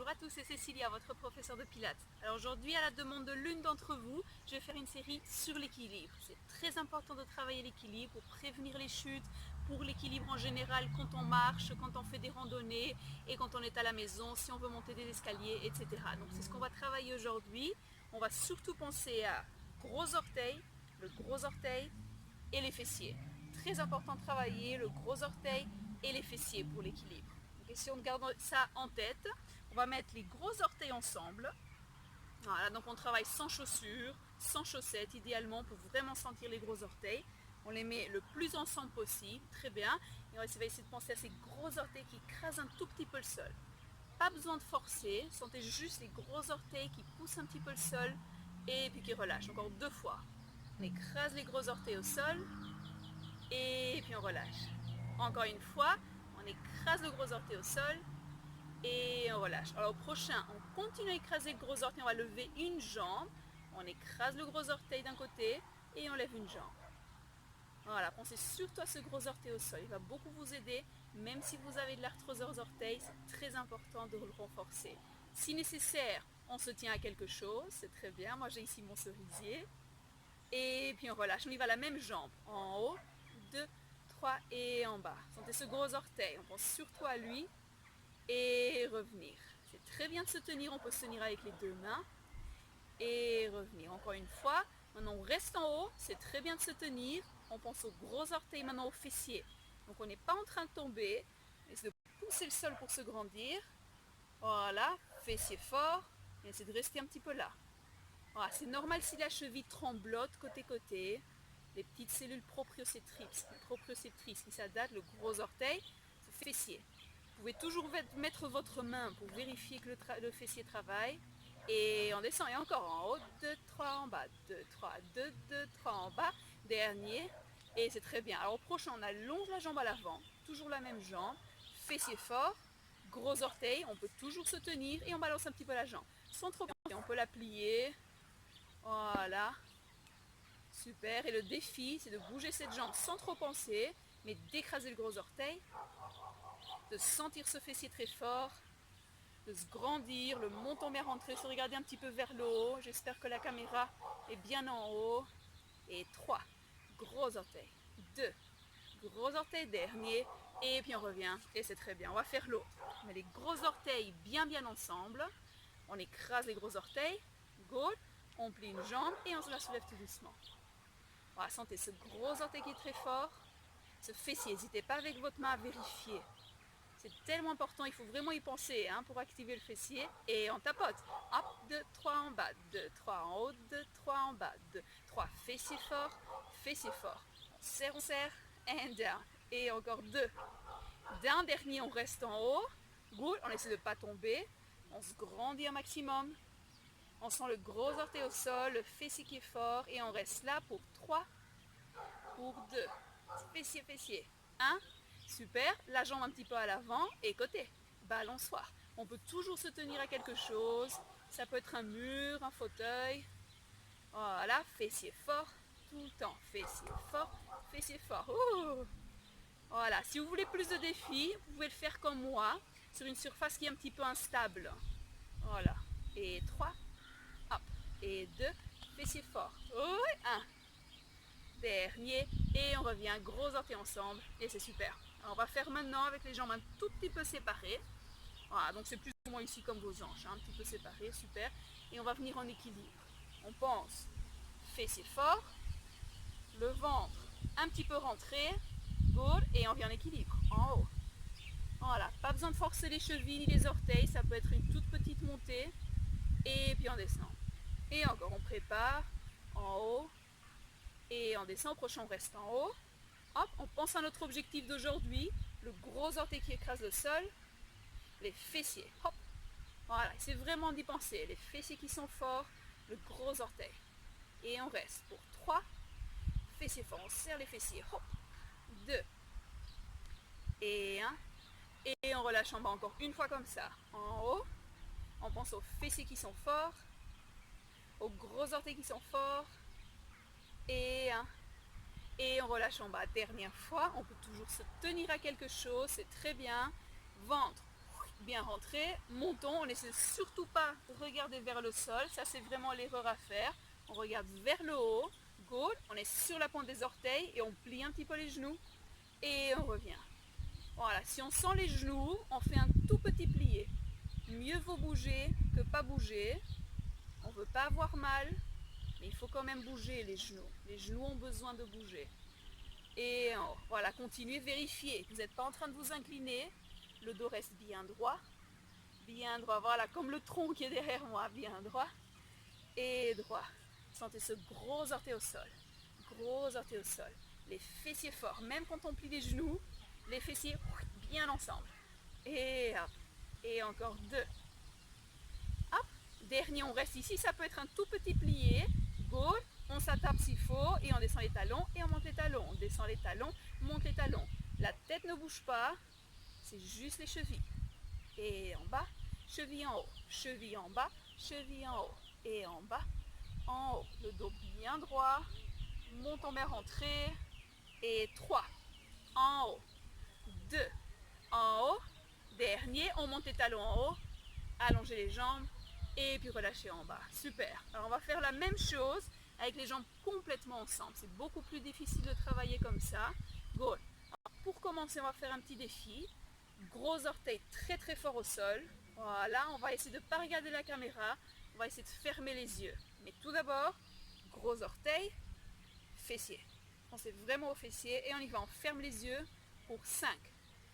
Bonjour à tous, c'est Cécilia, votre professeure de pilates. Alors aujourd'hui, à la demande de l'une d'entre vous, je vais faire une série sur l'équilibre. C'est très important de travailler l'équilibre pour prévenir les chutes, pour l'équilibre en général quand on marche, quand on fait des randonnées et quand on est à la maison, si on veut monter des escaliers, etc. Donc c'est ce qu'on va travailler aujourd'hui. On va surtout penser à gros orteil, le gros orteil et les fessiers. Très important de travailler le gros orteil et les fessiers pour l'équilibre. Et si on garde ça en tête, on va mettre les gros orteils ensemble. Voilà, donc on travaille sans chaussures, sans chaussettes, idéalement pour vraiment sentir les gros orteils. On les met le plus ensemble possible, très bien. Et on va essayer de penser à ces gros orteils qui écrasent un tout petit peu le sol. Pas besoin de forcer, sentez juste les gros orteils qui poussent un petit peu le sol et puis qui relâchent. Encore 2 fois. On écrase les gros orteils au sol et puis on relâche. Encore une fois, on écrase le gros orteil au sol et on relâche. Alors au prochain, on continue à écraser le gros orteil, on va lever une jambe, on écrase le gros orteil d'un côté et on lève une jambe. Voilà, pensez surtout à ce gros orteil au sol, il va beaucoup vous aider, même si vous avez de l'arthrose aux orteils, c'est très important de le renforcer. Si nécessaire, on se tient à quelque chose, c'est très bien, moi j'ai ici mon cerisier, et puis on relâche, on y va la même jambe, en haut, 2, 3 et en bas. Sentez ce gros orteil, on pense surtout à lui, et revenir. C'est très bien de se tenir, on peut se tenir avec les 2 mains et revenir. Encore une fois, maintenant on reste en haut, c'est très bien de se tenir, on pense aux gros orteils, maintenant aux fessiers. Donc on n'est pas en train de tomber, on essaie de pousser le sol pour se grandir. Voilà, fessiers forts, et essaie de rester un petit peu là. Voilà, c'est normal si la cheville tremblote côté-côté, les petites cellules proprioceptrices qui s'adaptent, le gros orteil, ce fessier. Vous pouvez toujours mettre votre main pour vérifier que le fessier travaille. Et on descend, et encore en haut, 2, 3 en bas, 2, 3, 2, 2, 3 en bas, dernier, et c'est très bien. Alors au prochain, on allonge la jambe à l'avant, toujours la même jambe, fessier fort, gros orteil, on peut toujours se tenir, et on balance un petit peu la jambe, sans trop penser, on peut la plier, voilà, super, et le défi, c'est de bouger cette jambe sans trop penser, mais d'écraser le gros orteil, de sentir ce fessier très fort, de se grandir, le menton bien rentré, se regarder un petit peu vers le haut. J'espère que la caméra est bien en haut. Et 3, gros orteil. 2, gros orteil, dernier. Et puis on revient. Et c'est très bien. On va faire l'autre. On met les gros orteils bien ensemble. On écrase les gros orteils. Good. On plie une jambe et on se la soulève tout doucement. Voilà, sentez ce gros orteil qui est très fort. Ce fessier, n'hésitez pas avec votre main à vérifier. C'est tellement important, il faut vraiment y penser pour activer le fessier. Et on tapote. Hop, 2, 3 en bas, 2, 3 en haut, 2, 3 en bas, 2, 3. Fessier fort, fessier fort. On serre, and down. Et encore 2. D'un dernier, on reste en haut. Good, on essaie de ne pas tomber. On se grandit un maximum. On sent le gros orteil au sol, le fessier qui est fort. Et on reste là pour 3, pour 2. Fessier, fessier. 1. Super, la jambe un petit peu à l'avant et côté, balançoire. On peut toujours se tenir à quelque chose, ça peut être un mur, un fauteuil. Voilà, fessier fort, tout le temps, fessier fort, fessier fort. Ouh. Voilà, si vous voulez plus de défis, vous pouvez le faire comme moi, sur une surface qui est un petit peu instable. Voilà, et 3, hop, et 2, fessier fort. Oui, 1. Dernier, et on revient gros orteil ensemble, et c'est super. Alors on va faire maintenant avec les jambes un tout petit peu séparées. Voilà, donc c'est plus ou moins ici comme vos hanches, un petit peu séparées, super. Et on va venir en équilibre. On pense fessier fort, le ventre un petit peu rentré, good, et on vient en équilibre, en haut. Voilà, pas besoin de forcer les chevilles ni les orteils, ça peut être une toute petite montée, et puis on descend. Et encore, on prépare, en haut, et on descend, au prochain on reste en haut. Hop, on pense à notre objectif d'aujourd'hui, le gros orteil qui écrase le sol, les fessiers, hop, voilà, c'est vraiment d'y penser, les fessiers qui sont forts, le gros orteil. Et on reste pour 3, fessiers forts, on serre les fessiers, hop, 2, et 1, et on relâche en bas encore une fois comme ça, en haut, on pense aux fessiers qui sont forts, aux gros orteils qui sont forts, et 1, et on relâche en bas. Dernière fois, on peut toujours se tenir à quelque chose, c'est très bien. Ventre, bien rentré, montons, on n'essaie surtout pas de regarder vers le sol, ça c'est vraiment l'erreur à faire. On regarde vers le haut, good, on est sur la pointe des orteils et on plie un petit peu les genoux et on revient. Voilà, si on sent les genoux, on fait un tout petit plié. Mieux vaut bouger que pas bouger. On ne veut pas avoir mal, mais il faut quand même bouger les genoux. Les genoux ont besoin de bouger. Et voilà, continuez, vérifiez. Vous n'êtes pas en train de vous incliner. Le dos reste bien droit. Bien droit, voilà, comme le tronc qui est derrière moi, bien droit. Et droit. Sentez ce gros orteil au sol. Gros orteil au sol. Les fessiers forts, même quand on plie les genoux, les fessiers bien ensemble. Et hop. Et encore 2. Hop. Dernier, on reste ici. Ça peut être un tout petit plié. Good. On s'attrape s'il faut et on descend les talons et on monte les talons. On descend les talons, monte les talons. La tête ne bouge pas. C'est juste les chevilles. Et en bas, cheville en haut. Cheville en bas, cheville en haut. Et en bas, en haut. Le dos bien droit. Montons bien rentrée. Et 3. En haut. 2. En haut. Dernier, on monte les talons en haut. Allongez les jambes. Et puis relâchez en bas. Super. Alors on va faire la même chose avec les jambes complètement ensemble. C'est beaucoup plus difficile de travailler comme ça. Good. Alors, pour commencer, on va faire un petit défi. Gros orteil très très fort au sol. Voilà, on va essayer de ne pas regarder la caméra. On va essayer de fermer les yeux. Mais tout d'abord, gros orteil, fessier. Pensez vraiment au fessier et on y va. On ferme les yeux pour 5.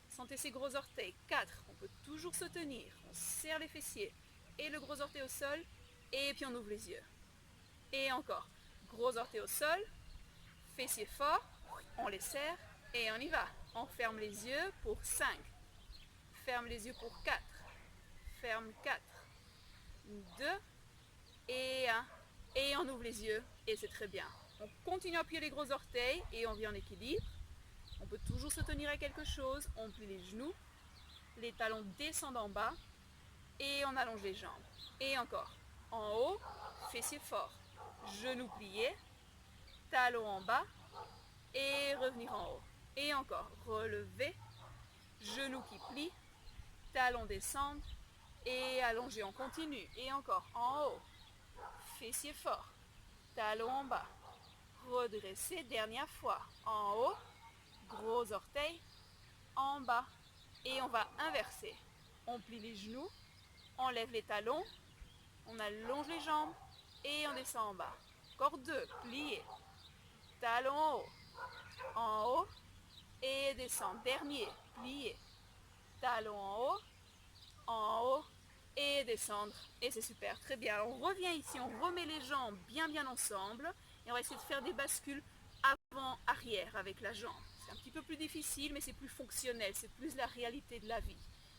Sentez ces gros orteils. 4. On peut toujours se tenir. On serre les fessiers et le gros orteil au sol. Et puis on ouvre les yeux. Et encore. Gros orteil au sol. Fessiers forts. On les serre et on y va. On ferme les yeux pour 5. Ferme les yeux pour 4. Ferme 4. 2. Et 1. Et on ouvre les yeux. Et c'est très bien. On continue à appuyer les gros orteils et on vient en équilibre. On peut toujours se tenir à quelque chose. On plie les genoux. Les talons descendent en bas. Et on allonge les jambes. Et encore. En haut, fessiers forts. Genoux pliés. Talons en bas. Et revenir en haut. Et encore. Relever. Genoux qui plient. Talons descendent. Et allonger. On continue. Et encore. En haut. Fessiers forts. Talons en bas. Redresser. Dernière fois. En haut. Gros orteils. En bas. Et on va inverser. On plie les genoux. On lève les talons, on allonge les jambes et on descend en bas. Encore 2, pliés. Talons en haut et descend. Dernier, plié. Talons en haut et descendre. Et c'est super, très bien. Alors on revient ici, on remet les jambes bien ensemble et on va essayer de faire des bascules avant-arrière avec la jambe. C'est un petit peu plus difficile mais c'est plus fonctionnel, c'est plus la réalité de la vie.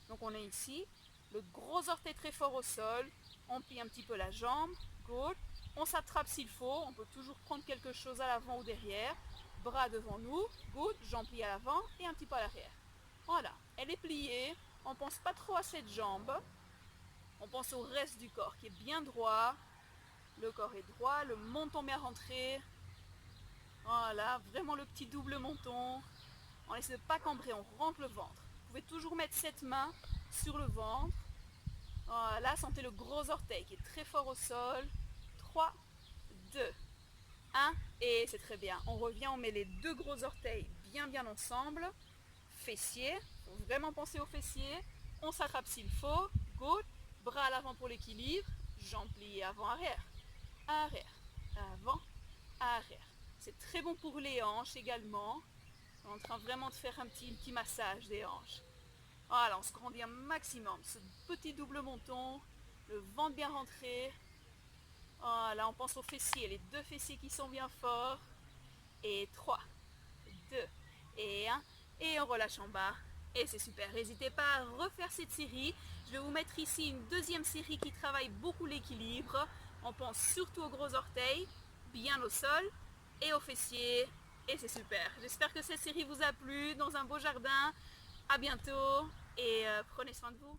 Donc on est ici. Le gros orteil très fort au sol, on plie un petit peu la jambe, good. On s'attrape s'il faut, on peut toujours prendre quelque chose à l'avant ou derrière. Bras devant nous, good, jambes pliées à l'avant et un petit peu à l'arrière. Voilà, elle est pliée, on ne pense pas trop à cette jambe, on pense au reste du corps qui est bien droit. Le corps est droit, le menton bien rentré. Voilà, vraiment le petit double menton. On essaie de ne pas cambrer, on rentre le ventre. Vous pouvez toujours mettre cette main sur le ventre. Voilà, sentez le gros orteil qui est très fort au sol. 3, 2, 1 et c'est très bien. On revient, on met les deux gros orteils bien ensemble. Fessiers, faut vraiment penser aux fessiers. On s'attrape s'il faut. Good. Bras à l'avant pour l'équilibre. Jambes pliées avant-arrière. Arrière, avant, arrière. C'est très bon pour les hanches également. On est en train vraiment de faire un petit massage des hanches. Voilà, on se grandit un maximum. Ce petit double menton, le ventre bien rentré. Voilà, on pense aux fessiers, les deux fessiers qui sont bien forts. Et 3, 2 et 1. Et on relâche en bas. Et c'est super. N'hésitez pas à refaire cette série. Je vais vous mettre ici une deuxième série qui travaille beaucoup l'équilibre. On pense surtout aux gros orteils, bien au sol et aux fessiers. Et c'est super. J'espère que cette série vous a plu dans un beau jardin. À bientôt et prenez soin de vous.